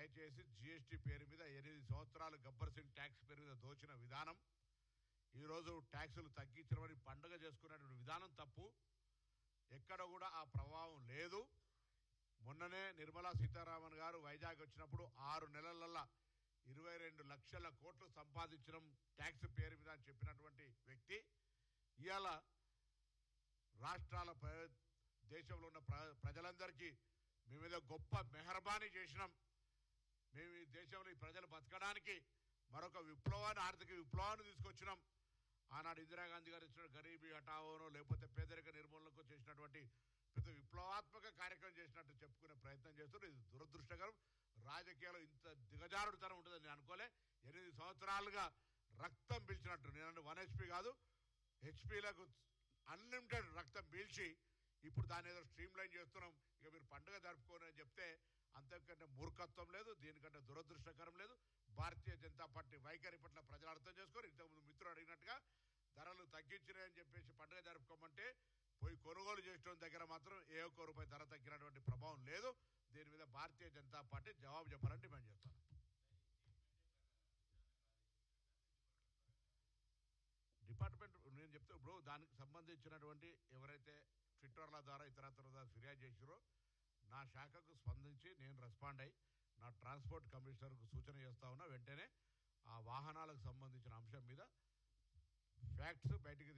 దయచేసి జిఎస్టీ పేరు మీద 8 సంవత్సరాలు గబ్బర్ సింగ్ ట్యాక్స్ పేరు మీద దోచిన విధానం, ఈరోజు ట్యాక్సులు తగ్గించమని పండుగ చేసుకునేటువంటి విధానం తప్పు. ఎక్కడ కూడా ఆ ప్రభావం లేదు. మొన్ననే నిర్మలా సీతారామన్ గారు వైజాగ్ వచ్చినప్పుడు 6 నెలలల్లా 22 లక్షల కోట్లు సంపాదించడం ట్యాక్స్ పేరు మీద అని చెప్పినటువంటి వ్యక్తి ఇవాళ రాష్ట్రాల దేశంలో ఉన్న ప్రజలందరికీ మేము ఏదో గొప్ప మెహర్బానీ చేసినాం, మేము ఈ దేశంలో ఈ ప్రజలు బతకడానికి మరొక విప్లవాన్ని, ఆర్థిక విప్లవాన్ని తీసుకొచ్చినాం. ఆనాడు ఇందిరాగాంధీ గారు ఇచ్చిన గరీబీ హఠావోనో లేకపోతే పేదరిక నిర్మూలనకు చేసినటువంటి పెద్ద విప్లవాత్మక కార్యక్రమం చేసినట్టు చెప్పుకునే ప్రయత్నం చేస్తున్నారు. ఇది దురదృష్టకరం. రాజకీయాలు ఇంత దిగజారుడుతనం ఉంటుందని నేను అనుకోలే. 8 సంవత్సరాలుగా రక్తం పీల్చినట్టు, నేను 1 HP కాదు, హెచ్పీలకు అన్లిమిటెడ్ రక్తం పీల్చి ఇప్పుడు దాన్ని ఏదో స్ట్రీమ్ లైన్ చేస్తున్నాం, ఇక మీరు పండుగ జరుపుకోని అని చెప్తే అంతకంటే మూర్ఖత్వం లేదు, దీనికంటే దురదృష్టకరం లేదు. భారతీయ జనతా పార్టీ వైఖరి పట్ల ప్రజలు అర్థం చేసుకొని ఇంతకుముందు మిత్రులు అడిగినట్టుగా ధరలు తగ్గించినాయని చెప్పేసి పండుగ జరుపుకోమంటే పోయి కొనుగోలు చేసిన దగ్గర మాత్రం ఏ ఒక్క రూపాయి ధర తగ్గినటువంటి ప్రభావం లేదు. దీని మీద భారతీయ జనతా పార్టీ జవాబు చెప్పాలని డిమాండ్ చేస్తాను. డిపార్ట్మెంట్ నేను చెప్తే ఇప్పుడు దానికి సంబంధించినటువంటి ఎవరైతే ట్విట్టర్ల ద్వారా ఇతరత్ర ద్వారా ఫిర్యాదు చేసిరో నా శాఖకు స్పందించి నేను రెస్పాండ్ అయ్యి నా ట్రాన్స్పోర్ట్ కమిషనర్కు సూచన చేస్తా ఉన్నా. వెంటనే ఆ వాహనాలకు సంబంధించిన అంశం మీద ఫ్యాక్ట్స్ బయటికి